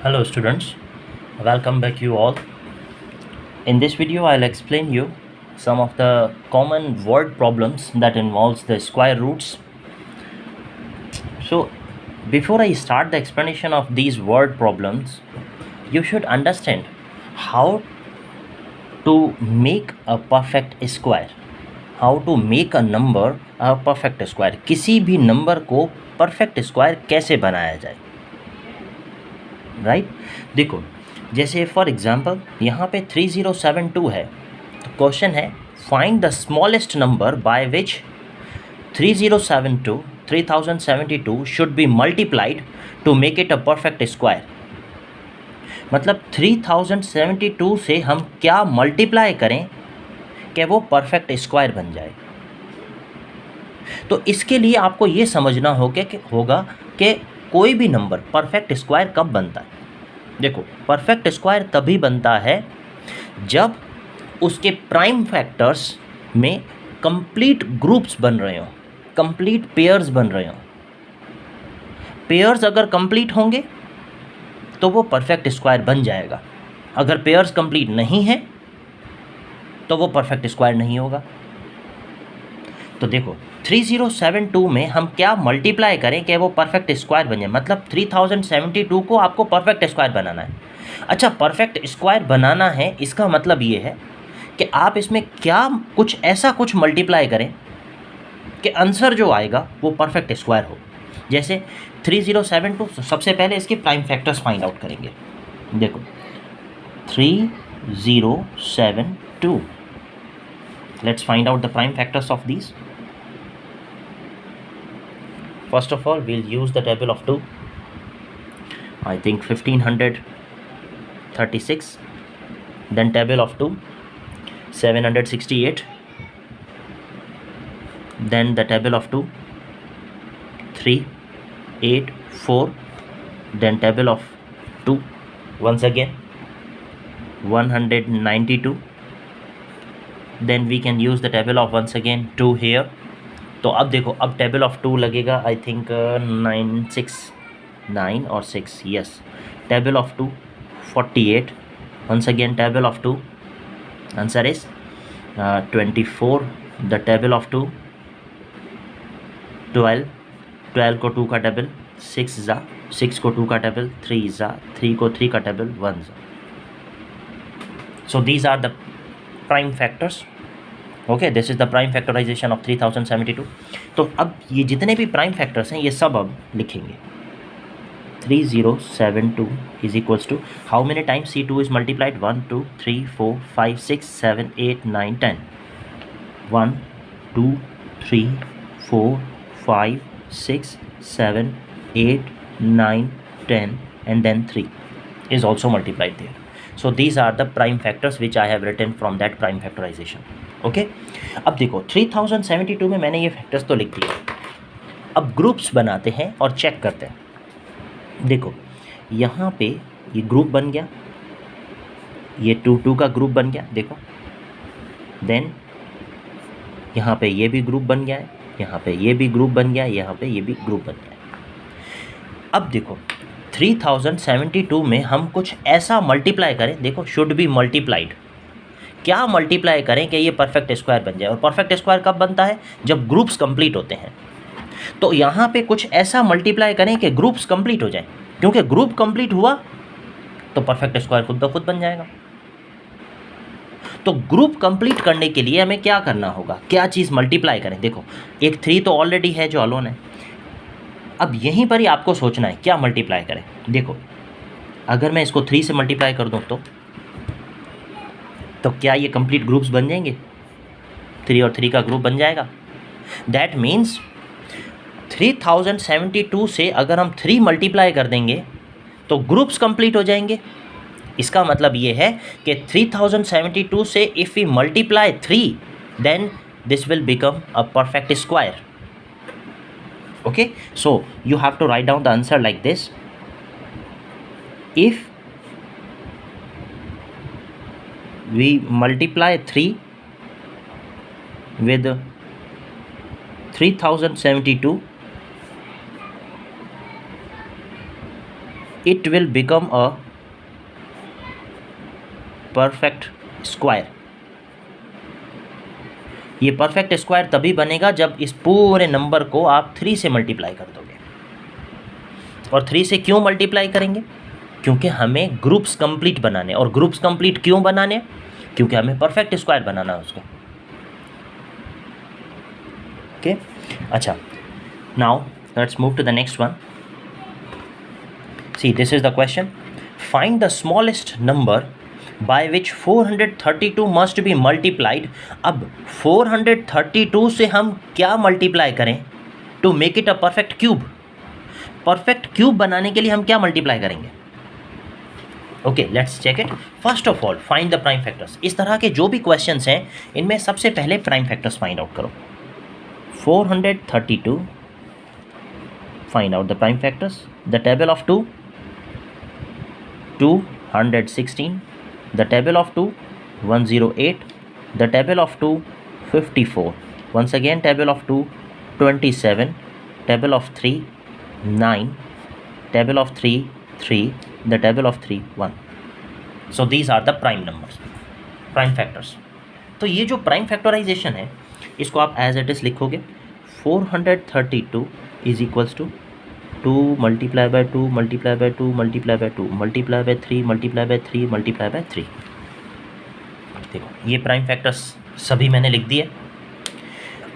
Hello students, welcome back you all. In this video I'll explain you some of the common word problems that involves the square roots. So before I start the explanation of these word problems, you should understand how to make a perfect square. How to make a number a perfect square. किसी भी number को perfect square कैसे बनाया जाए, right देखो, जैसे for example यहाँ पे 3072 है, तो क्वेश्चन है find the smallest number by which 3072 should be multiplied to make it a perfect square. मतलब 3072 से हम क्या मल्टीप्लाई करें कि वो परफेक्ट स्क्वायर बन जाए। तो इसके लिए आपको ये समझना होगा कि कोई भी नंबर परफेक्ट स्क्वायर कब बनता है। देखो, परफेक्ट स्क्वायर तभी बनता है जब उसके प्राइम फैक्टर्स में कंप्लीट ग्रुप्स बन रहे हों, कंप्लीट पेयर्स बन रहे हों। पेयर्स अगर कंप्लीट होंगे तो वो परफेक्ट स्क्वायर बन जाएगा। अगर पेयर्स कंप्लीट नहीं है तो वो परफेक्ट स्क्वायर नहीं होगा। तो देखो, 3072 में हम क्या मल्टीप्लाई करें कि वो परफेक्ट स्क्वायर बन जाए। मतलब 3072 को आपको परफेक्ट स्क्वायर बनाना है। अच्छा, परफेक्ट स्क्वायर बनाना है, इसका मतलब ये है कि आप इसमें क्या कुछ मल्टीप्लाई करें कि आंसर जो आएगा वो परफेक्ट स्क्वायर हो। जैसे 3072, सबसे पहले इसके प्राइम फैक्टर्स फाइंड आउट करेंगे। देखो 3072, let's find out the prime factors of these. First of all, we'll use the table of 2. I think 1536. Then table of 2, 768. Then the table of 2, 3, 8, 4. Then table of 2, once again 192. Then we can use the table of once again 2 here. तो अब देखो, अब table of 2 लगेगा I think 9 और 6, yes. Table of 2 48, once again table of 2, answer is 24. the table of 2 12 को 2 का table, 6 को 2 का टेबल, 3 को 3 का table, 1 so these are the prime factors. Okay, this is the prime factorisation of 3072. तो अब ये जितने भी प्राइम फैक्टर्स हैं ये सब अब लिखेंगे। 3072 is equals to how many times C2 is multiplied, 1 2 3 4 5 6 7 8 9 10, 1 2 3 4 5 6 7 8 9 10 and then 3 is also multiplied there. So these are the prime factors which I have written from that prime factorization. Okay अब देखो 3072 में मैंने ये फैक्टर्स तो लिख दिए। अब groups बनाते हैं और चेक करते हैं। देखो, यहाँ पे ये ग्रुप बन गया, ये 2 का ग्रुप बन गया, देखो। देन यहाँ पे ये भी ग्रुप बन गया है, यहाँ पे ये भी ग्रुप बन गया है, यहाँ पे ये भी ग्रुप बन गया है। अब देखो 3072 में हम कुछ ऐसा मल्टीप्लाई करें, देखो शुड बी मल्टीप्लाइड। क्या मल्टीप्लाई करें कि ये परफेक्ट स्क्वायर बन जाए। और परफेक्ट स्क्वायर कब बनता है, जब ग्रुप्स कंप्लीट होते हैं। तो यहाँ पे कुछ ऐसा मल्टीप्लाई करें कि ग्रुप्स कंप्लीट हो जाए, क्योंकि ग्रुप कंप्लीट हुआ तो परफेक्ट स्क्वायर खुद ब खुद बन जाएगा। तो ग्रुप कंप्लीट करने के लिए हमें क्या करना होगा, क्या चीज़ मल्टीप्लाई करें। देखो, एक 3 तो ऑलरेडी है जो अलोन है। अब यहीं पर ही आपको सोचना है क्या मल्टीप्लाई करें। देखो, अगर मैं इसको 3 से मल्टीप्लाई कर दूँ तो क्या ये कंप्लीट ग्रुप्स बन जाएंगे, 3 और 3 का ग्रुप बन जाएगा। दैट मीन्स 3072 से अगर हम 3 मल्टीप्लाई कर देंगे तो ग्रुप्स कंप्लीट हो जाएंगे। इसका मतलब ये है कि 3072 से if we multiply 3 then this will become a perfect square. Okay, so you have to write down the answer like this. If we multiply 3 with 3072 it will become a perfect square. ये perfect square तभी बनेगा जब इस पूरे number को आप 3 से multiply कर दोगे. और 3 से क्यों मल्टीप्लाई करेंगे? क्योंकि हमें ग्रुप्स कंप्लीट बनाने. और ग्रुप्स कंप्लीट क्यों बनाने? क्योंकि हमें परफेक्ट स्क्वायर बनाना है उसको. ओके, अच्छा, now let's move to the next one. See, this is the question. Find the smallest number by which 432 must be multiplied. अब 432 से हम क्या मल्टीप्लाई करें to make it a perfect cube? Perfect cube बनाने के लिए हम क्या मल्टीप्लाई करेंगे? Okay, let's check it. First of all, find the prime factors. इस तरह के जो भी क्वेश्चंस हैं इनमें सबसे पहले प्राइम फैक्टर्स फाइंड आउट करो. 432, find out the prime factors. The table of 2, 216. The table of 2, 108. The table of 2, 54. Once again, table of 2, 27. Table of 3, 9. Table of 3, 3. The table of 3, 1. So these are the prime numbers, prime factors. तो ये जो prime factorisation है इसको आप as it is लिखोगे. 432 is equals to 2 multiply by 2 multiply by 2 multiply by 2 multiply by 3 multiply by 3 multiply by 3. देखो, ये prime factors सभी मैंने लिख दिए.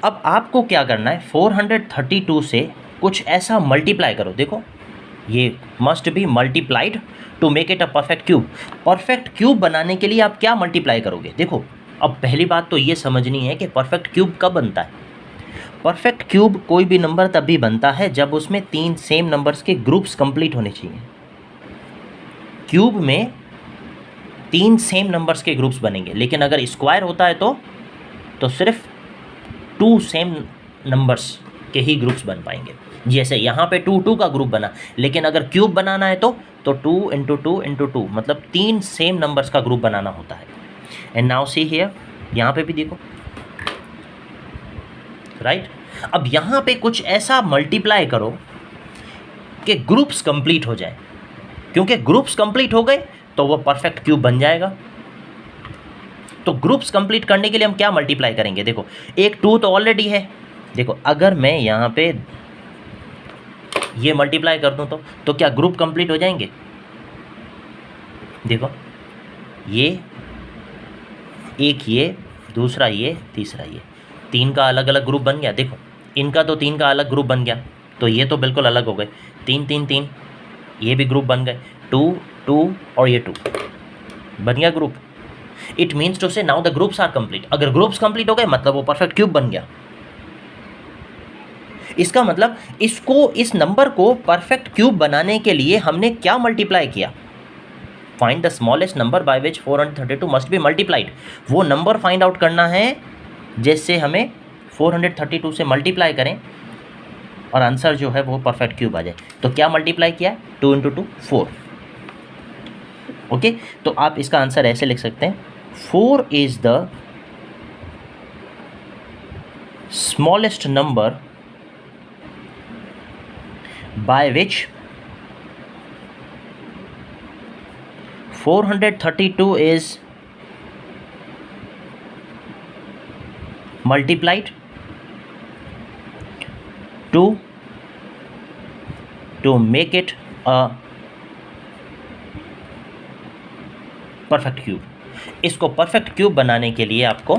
अब आपको क्या करना है? 432 से कुछ ऐसा मल्टीप्लाई करो. देखो, ये must be multiplied to make it a perfect cube. Perfect cube बनाने के लिए आप क्या मल्टीप्लाई करोगे? देखो, अब पहली बात तो ये समझनी है कि परफेक्ट क्यूब कब बनता है. परफेक्ट क्यूब कोई भी नंबर तभी बनता है जब उसमें 3 सेम नंबर्स के ग्रुप्स कंप्लीट होने चाहिए. क्यूब में 3 सेम नंबर्स के ग्रुप्स बनेंगे. लेकिन अगर स्क्वायर होता है तो सिर्फ 2 सेम नंबर्स के ही ग्रुप्स बन पाएंगे. जैसे यहाँ पे 2 2 का ग्रुप बना. लेकिन अगर क्यूब बनाना है तो 2 इंटू 2 इंटू 2, मतलब 3 सेम नंबर्स का ग्रुप बनाना होता है. एंड नाउ सी हियर, यहाँ पे भी देखो, राइट. अब यहाँ पे कुछ ऐसा मल्टीप्लाई करो कि ग्रुप्स कंप्लीट हो जाए. क्योंकि ग्रुप्स कंप्लीट हो गए तो वो परफेक्ट क्यूब बन जाएगा. तो ग्रुप्स कंप्लीट करने के लिए हम क्या मल्टीप्लाई करेंगे? देखो, एक 2 तो ऑलरेडी है. देखो, अगर मैं यहाँ पे ये मल्टीप्लाई कर दूँ तो क्या ग्रुप कंप्लीट हो जाएंगे? देखो, ये एक, ये दूसरा, ये तीसरा, ये 3 का अलग अलग ग्रुप बन गया. देखो, इनका तो 3 का अलग ग्रुप बन गया, तो ये तो बिल्कुल अलग हो गए. 3 3 3, ये भी ग्रुप बन गए. 2 2 और ये 2 बन गया group. It means to say now the groups are complete. अगर ग्रुप्स कंप्लीट हो गए मतलब वो परफेक्ट क्यूब बन गया. इसका मतलब इस नंबर को परफेक्ट क्यूब बनाने के लिए हमने क्या मल्टीप्लाई किया? Find the smallest number by which 432 must be multiplied. वो नंबर फाइंड आउट करना है जिससे हमें 432 से मल्टीप्लाई करें और आंसर जो है वो परफेक्ट क्यूब आ जाए. तो क्या मल्टीप्लाई किया? 2 इंटू 2, 4. ओके, तो आप इसका आंसर ऐसे लिख सकते हैं. 4 is the smallest number by which 432 is multiplied to make it a perfect cube. इसको परफेक्ट क्यूब बनाने के लिए आपको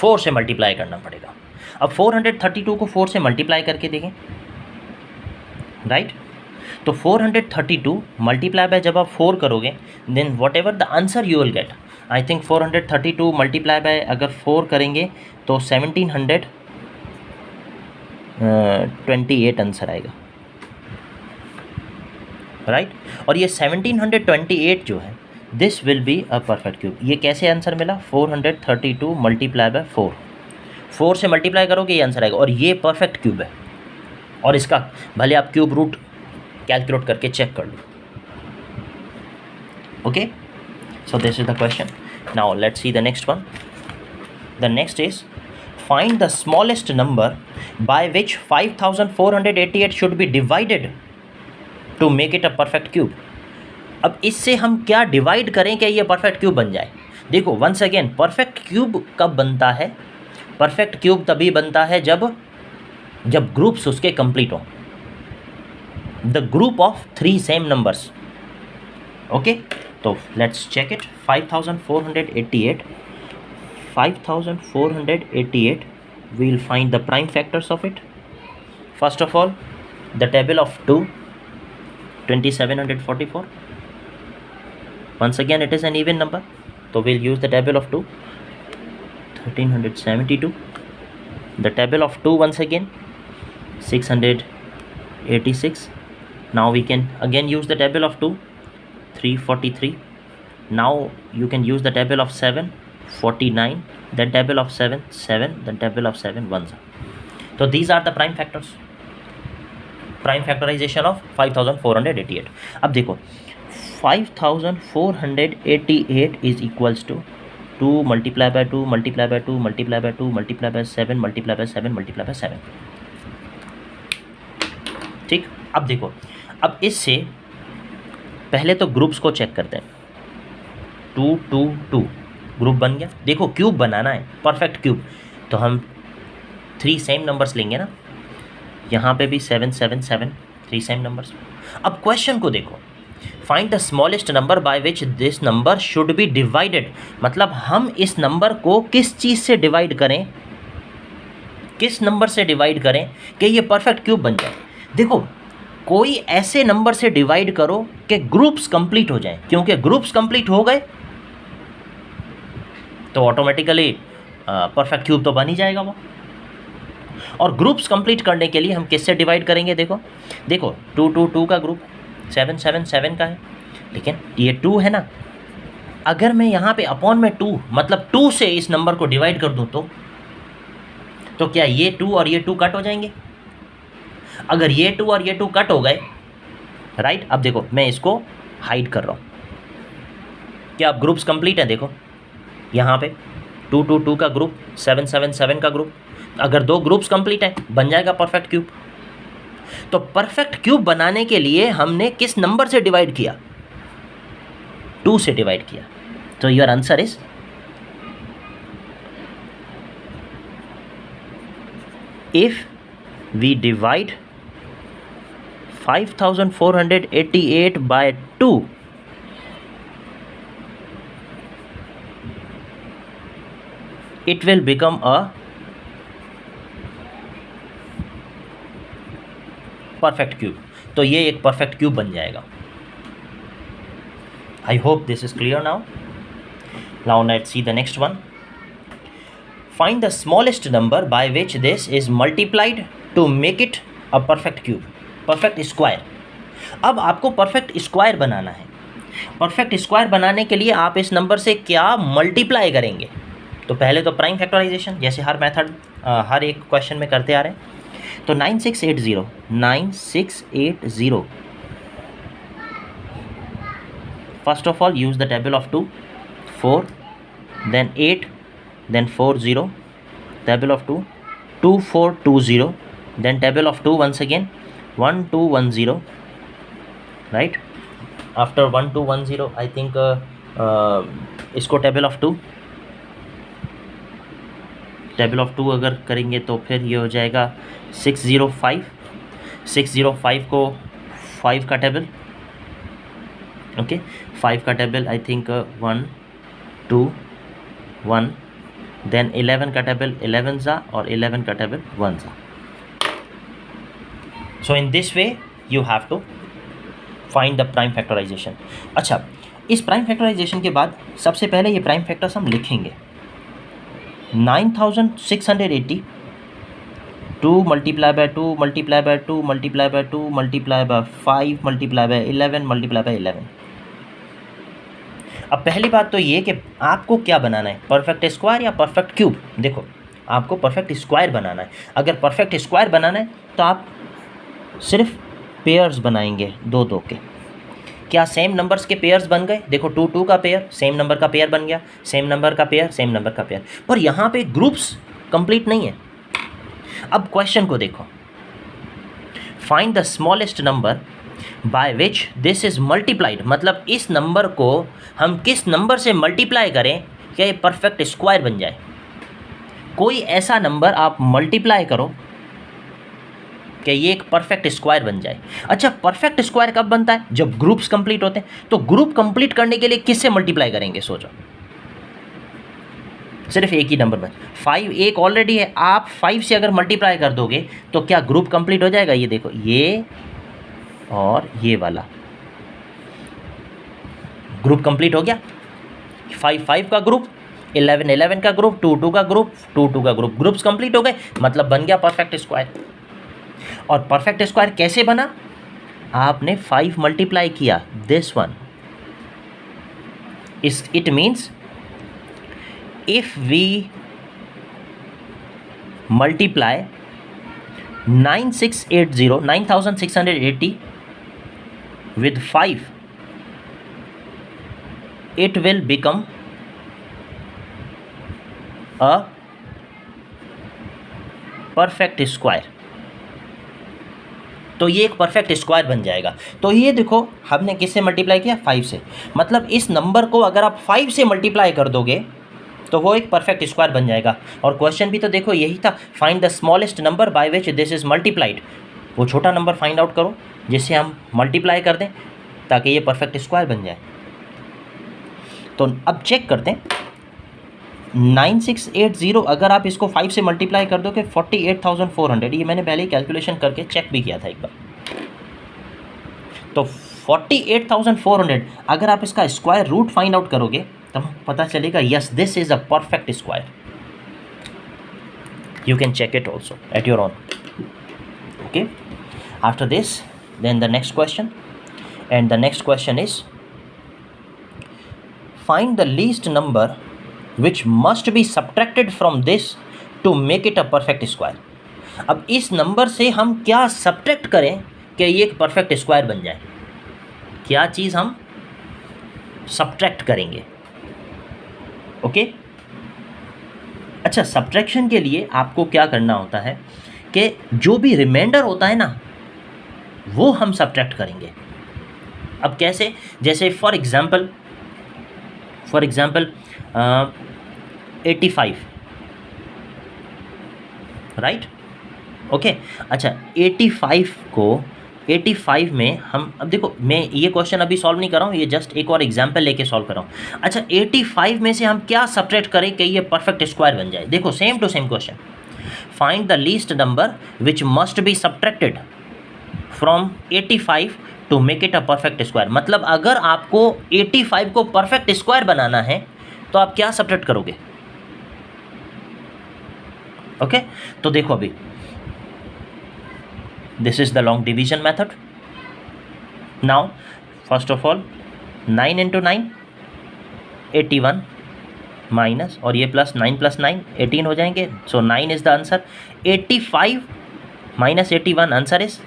4 से मल्टीप्लाई करना पड़ेगा. अब 432 को 4 से मल्टीप्लाई करके देखें, राइट. तो 432 मल्टीप्लाई बाय जब आप 4 करोगे then whatever the answer you will get. I think 432 multiply by अगर 4 करेंगे तो 1728 आंसर आएगा, राइट. और ये 1728 जो है this will be a perfect cube. ये कैसे आंसर मिला? 432 मल्टीप्लाई बाय 4 से मल्टीप्लाई करोगे ये आंसर आएगा. और ये परफेक्ट क्यूब है. और इसका भले आप क्यूब रूट कैलकुलेट करके चेक कर लो. Okay, so this is the question. Now let's see the next one. The next is find the smallest number by which 5488 should be divided. To make it a perfect cube. अब इससे हम क्या divide करें कि ये perfect cube बन जाए। देखो वंस अगेन, परफेक्ट क्यूब कब बनता है? परफेक्ट क्यूब तभी बनता है जब ग्रुप्स उसके कंप्लीट हो, the group of 3 same numbers. Okay, तो let's check it. 5488 we will find the prime factors of it. First of all, the table of 2, 2744. Once again it is an even number, so we'll use the table of 2, 1372. The table of 2 once again, 686. Now we can again use the table of 2, 343. Now you can use the table of 7, 49. Then table of 7, 7. Then table of 7, 1. So these are the prime factors, prime factorization of 5488. अब देखो 5488 is equals to 2 multiply by 2 multiply by 2 multiply by 2 multiply by 7 multiply by 7 multiply by 7। ठीक, अब देखो, अब इससे पहले तो groups को चेक करते हैं। 2 2 2 ग्रुप बन गया। देखो क्यूब बनाना है, परफेक्ट क्यूब, तो हम 3 सेम नंबर्स लेंगे ना। यहाँ पे भी 7 7 7, 3 सेम नंबर्स। अब क्वेश्चन को देखो, find the smallest number by which this number should be divided. मतलब हम इस नंबर को किस चीज़ से डिवाइड करें, किस नंबर से डिवाइड करें कि ये परफेक्ट क्यूब बन जाए। देखो कोई ऐसे नंबर से डिवाइड करो कि ग्रुप्स कंप्लीट हो जाएं, क्योंकि ग्रुप्स कंप्लीट हो गए तो ऑटोमेटिकली परफेक्ट क्यूब तो बन ही जाएगा वो। और ग्रुप्स कंप्लीट करने के लिए हम किससे डिवाइड करेंगे? देखो 2 2 2 का ग्रुप 7 7 7 का है, लेकिन ये 2 है ना। अगर मैं यहाँ पे अपॉन में 2 मतलब 2 से इस नंबर को डिवाइड कर दूँ तो क्या ये 2 और ये 2 कट हो जाएंगे? अगर ये 2 और ये 2 कट हो गए, राइट। अब देखो मैं इसको हाइड कर रहा हूँ। क्या अब ग्रुप्स कंप्लीट है? देखो यहाँ पे 2 2 2 का ग्रुप, 7 7 7 का ग्रुप, अगर 2 ग्रुप्स कंप्लीट है बन जाएगा परफेक्ट क्यूब। तो परफेक्ट क्यूब बनाने के लिए हमने किस नंबर से डिवाइड किया? 2 से डिवाइड किया। तो your answer is if we divide 5488 by 2, it will become a perfect cube. तो ये एक परफेक्ट क्यूब बन जाएगा। I hope this is clear now. Now let's see the next one. Find the smallest number by which this is multiplied to make it a perfect cube, perfect square. अब आपको perfect square बनाना है। Perfect square बनाने के लिए आप इस number से क्या मल्टीप्लाई करेंगे? तो पहले तो प्राइम फैक्टराइजेशन, जैसे हर मेथड हर एक क्वेश्चन में करते आ रहे हैं। तो 9680 first of all use the table of 2, 4 then 8 then 40, table of 2, 2420, then table of 2 once again 1210, right? After 1210 I think इसको टेबल ऑफ 2 अगर करेंगे तो फिर ये हो जाएगा 605 को 5 का टेबल, ओके 5 का टेबल आई थिंक 1 2 1, देन 11 का टेबल 11 ज़ा और 11 का टेबल 1 ज़ा। So in this way you have to find the prime factorization. अच्छा, इस प्राइम फैक्टराइजेशन के बाद सबसे पहले ये प्राइम फैक्टर्स हम लिखेंगे। 9680 2 multiply by 2 multiply by 2 multiply by 2 multiply by 5 multiply by 11 multiply by 11। अब पहली बात तो ये कि आपको क्या बनाना है, परफेक्ट स्क्वायर या परफेक्ट क्यूब। देखो आपको परफेक्ट स्क्वायर बनाना है। अगर परफेक्ट स्क्वायर बनाना है तो आप सिर्फ पेयर्स बनाएंगे, 2 2 के। क्या सेम नंबर्स के पेयर्स बन गए? देखो 2 2 का पेयर, सेम नंबर का पेयर बन गया, सेम नंबर का पेयर, सेम नंबर का पेयर। पर यहाँ पे ग्रुप्स कंप्लीट नहीं है। अब क्वेश्चन को देखो, find the smallest number by which this is multiplied, मतलब इस नंबर को हम किस नंबर से मल्टीप्लाई करें कि ये परफेक्ट स्क्वायर बन जाए। कोई ऐसा नंबर आप मल्टीप्लाई करो कि ये एक परफेक्ट स्क्वायर बन जाए। अच्छा, परफेक्ट स्क्वायर कब बनता है? जब ग्रुप्स कंप्लीट होते हैं। तो ग्रुप कंप्लीट करने के लिए किससे मल्टीप्लाई करेंगे? सोचो, सिर्फ एक ही नंबर बच 5, एक ऑलरेडी है, आप 5 से अगर मल्टीप्लाई कर दोगे तो क्या ग्रुप कंप्लीट हो जाएगा? ये देखो, ये और ये वाला ग्रुप कंप्लीट हो गया। 5 5 का ग्रुप, 11 11 का ग्रुप, 2 2 का ग्रुप, 2 2 का ग्रुप, ग्रुप्स कंप्लीट हो गए, मतलब बन गया परफेक्ट स्क्वायर। और परफेक्ट स्क्वायर कैसे बना? आपने 5 मल्टीप्लाई किया this one, it means if we multiply 9680 with 5, it will become a perfect square। तो ये एक परफेक्ट स्क्वायर बन जाएगा। तो ये देखो, हमने किससे मल्टीप्लाई किया? 5 से। मतलब इस नंबर को अगर आप 5 से मल्टीप्लाई कर दोगे तो वो एक परफेक्ट स्क्वायर बन जाएगा। और क्वेश्चन भी तो देखो यही था, find the smallest number by which this is multiplied. वो छोटा नंबर फाइंड आउट करो जिससे हम मल्टीप्लाई कर दें ताकि ये परफेक्ट स्क्वायर बन जाए। तो अब चेक करते हैं, 9680 अगर आप इसको 5 से मल्टीप्लाई कर दोगे 48,400, ये मैंने पहले ही कैलकुलेशन करके चेक भी किया था एक बार। तो 48,400 अगर आप इसका स्क्वायर रूट फाइंड आउट करोगे तब पता चलेगा yes this is a perfect square. You can check it also at your own. Okay, after this then the next question, and the next question is find the least number which must be subtracted from this to make it a perfect square. अब इस number से हम क्या subtract करें कि ये एक perfect square बन जाए? क्या चीज़ हम सब्ट्रैक्ट करेंगे? ओके अच्छा, सब्ट्रैक्शन के लिए आपको क्या करना होता है कि जो भी रिमाइंडर होता है ना वो हम सब्ट्रैक्ट करेंगे। अब कैसे? जैसे फॉर एग्जांपल 85, राइट? ओके, अच्छा 85 में हम, अब देखो मैं ये क्वेश्चन अभी सॉल्व नहीं कर रहा हूँ, ये जस्ट एक और एग्जांपल लेके सॉल्व कर रहा हूँ। अच्छा 85 में से हम क्या सब्ट्रैक्ट करें कि ये परफेक्ट स्क्वायर बन जाए? देखो same to same question, find the least number which must be subtracted from 85 to make it a perfect square. मतलब अगर आपको 85 को परफेक्ट स्क्वायर बनाना है तो आप क्या सब्ट्रैक्ट करोगे? ओके, तो देखो अभी this is the long division method. Now first of all 9 into 9 81 minus, और ये प्लस 9 + 9 18 हो जाएंगे। सो 9 is the answer. 85 - 81 answer is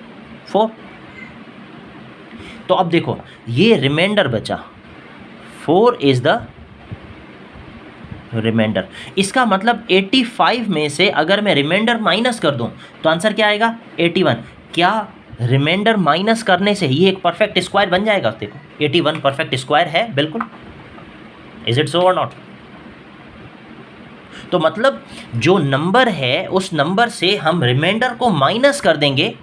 4। तो अब देखो ये रिमाइंडर बचा, 4 इज़ द रिमाइंडर। इसका मतलब 85 में से अगर मैं रिमाइंडर माइनस कर दूं तो आंसर क्या आएगा? 81। क्या रिमाइंडर माइनस करने से ये एक परफेक्ट स्क्वायर बन जाएगा? देखो 81 परफेक्ट स्क्वायर है बिल्कुल। इज इट सो और नॉट? तो मतलब जो नंबर है उस नंबर से हम रिमाइंडर को माइनस कर देंगे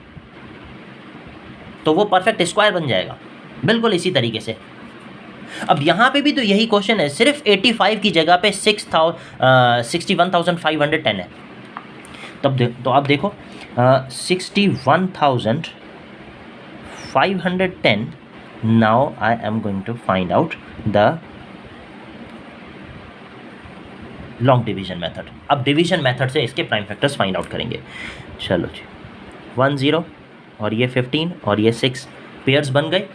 तो वो परफेक्ट स्क्वायर बन जाएगा, बिल्कुल इसी तरीके से। अब यहाँ पे भी तो यही क्वेश्चन है, सिर्फ 85 की जगह पे 61,510 है। तब तो आप देखो 61,510। Now I am going to find out the long division method. अब डिवीजन मेथड से इसके प्राइम फैक्टर्स फाइंड आउट करेंगे। चलो जी, 1 0 और ये 15 और ये 6 पेयर्स बन गए।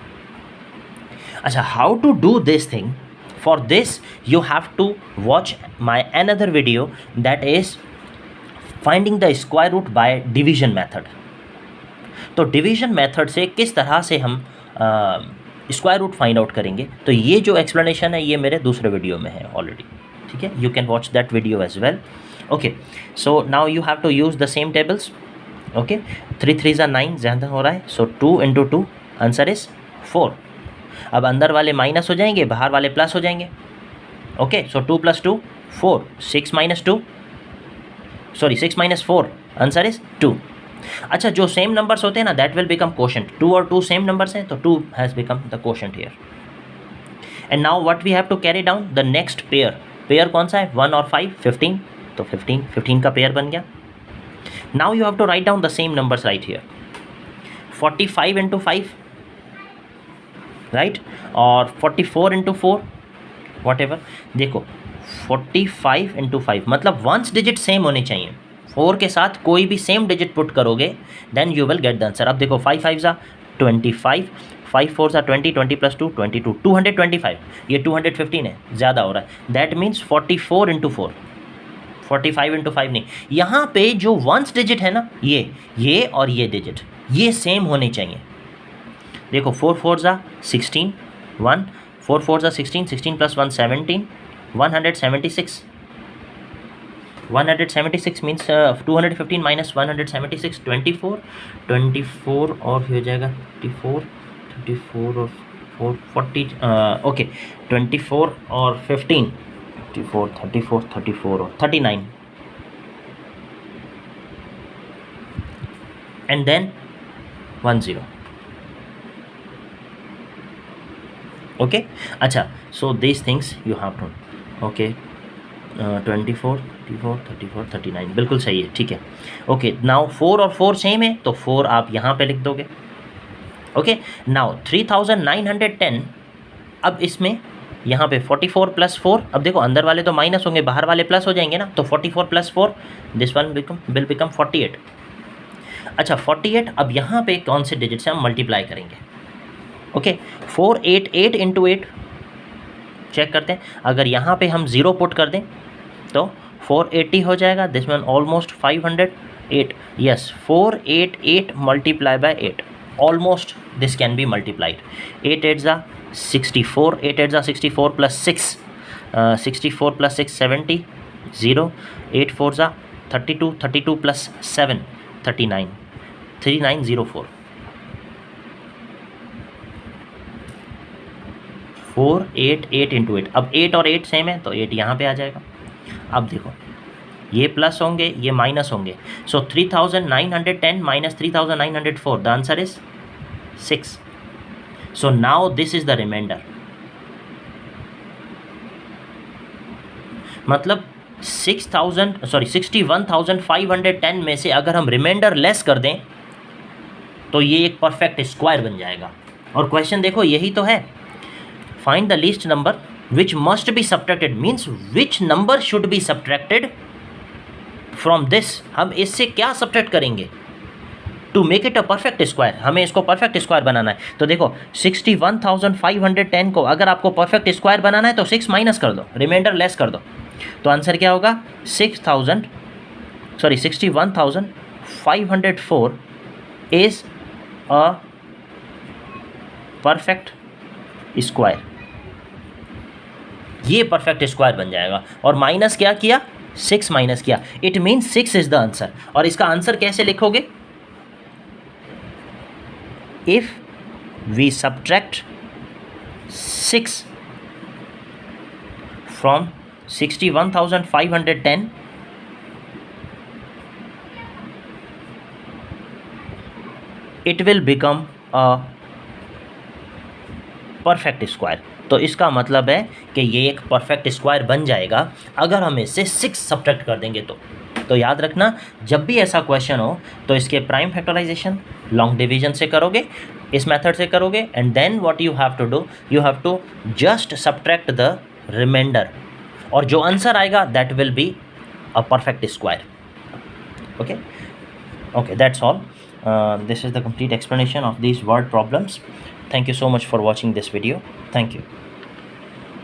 अच्छा, how to do this thing? For this you have to watch my another video that is finding the square root by division method. तो डिवीजन मेथड से किस तरह से हम स्क्वायर रूट फाइंड आउट करेंगे, तो ये जो एक्सप्लेनेशन है ये मेरे दूसरे वीडियो में है ऑलरेडी, ठीक है? You can watch that video as well. Okay, so now you have to use the same tables. Okay, 3 3 9 ज़्यादा हो रहा है, सो 2 × 2 आंसर इज 4। अब अंदर वाले माइनस हो जाएंगे, बाहर वाले प्लस हो जाएंगे। Okay, so 2 + 2 4, 6 - 2 sorry 6 - 4 answer is 2। अच्छा, जो सेम नंबर्स होते हैं ना दैट विल बिकम कोशेंट। 2 और 2 सेम नंबर्स हैं तो 2 has become the quotient here. And now what we have to carry down the next pair. Pair कौन सा है? 1 और 5 15, तो 15 का पेयर बन गया। Now you have to write down the same numbers right here. 45 × 5 right, और 44 × 4 वॉट एवर। देखो 45 × 5 मतलब वंस डिजिट सेम होने चाहिए। 4 के साथ कोई भी सेम डिजिट पुट करोगे then you will get the answer. अब देखो 5 5 ज़ा 25, 5 4 ज़ा 20, 20 + 2 22, 225। ये 215 है, ज़्यादा हो रहा है। दैट मीन्स 44 × 4, 45 × 5 नहीं। यहाँ पे जो वंस डिजिट है ना, ये और ये डिजिट ये सेम होने चाहिए। देखो 4 4 ज़ा 16, 1 4 4 ज़ा 16, 16 + 1 17, 176। 176 मीन्स 215 - 176 24, 24 और हो जाएगा 34, 34 और 4 40 ओके 24 और 15 34, 34, 34 और 39 एंड देन 10। ओके, अच्छा, so this things you have to. Okay 24, 34, 34, 39 बिल्कुल सही है, ठीक है। ओके, नाउ 4 और 4 सेम है तो 4 आप यहाँ पे लिख दोगे। Okay, now 3910। अब इसमें यहाँ पे 44 + 4, अब देखो अंदर वाले तो माइनस होंगे, बाहर वाले प्लस हो जाएंगे ना, तो 44 + 4 दिस वन विल बिकम 48। अच्छा 48, अब यहाँ पे कौन से डिजिट से हम मल्टीप्लाई करेंगे? ओके 488 × 8 चेक करते हैं। अगर यहाँ पे हम 0 पुट कर दें तो 480 हो जाएगा। This one almost 508। Yes 488 × 8 almost this can be multiplied. 8 8 ज़ा 64, 8 8 ज़ा 64 + 6 64 + 6 70, 0 8 4 ज़ा 32, 32 + 7 39, 3904। 488 × 8। अब 8 और 8 सेम है तो 8 यहाँ पे आ जाएगा। अब देखो ये प्लस होंगे, ये माइनस होंगे, so 3910 - 3904 the answer is 6। So now this is the remainder. मतलब 61,510 में से अगर हम रिमाइंडर लेस कर दें तो ये एक परफेक्ट स्क्वायर बन जाएगा। और क्वेश्चन देखो यही तो है, find the least number which must be subtracted, means which number should be subtracted from this. हम इससे क्या सब्ट्रैक्ट करेंगे to make it a perfect square? हमें इसको परफेक्ट स्क्वायर बनाना है। तो देखो 61,510 को अगर आपको परफेक्ट स्क्वायर बनाना है तो 6 माइनस कर दो, रिमाइंडर लेस कर दो, तो आंसर क्या होगा? 61,504 इज अ परफेक्ट स्क्वायर। ये परफेक्ट स्क्वायर बन जाएगा। और माइनस क्या किया? 6 माइनस किया, it means 6 is the answer. और इसका आंसर कैसे लिखोगे? If we subtract 6 from 61,510 it will become a perfect square. तो इसका मतलब है कि ये एक परफेक्ट स्क्वायर बन जाएगा अगर हम इससे 6 सब्ट्रैक्ट कर देंगे तो याद रखना, जब भी ऐसा क्वेश्चन हो तो इसके प्राइम फैक्टराइजेशन लॉन्ग डिवीजन से करोगे, इस मेथड से करोगे, and then what you have to do, you have to just subtract the remainder, और जो आंसर आएगा that will be a perfect square. Okay, that's all. This is the complete explanation of these word problems. Thank you so much for watching this video. Thank you.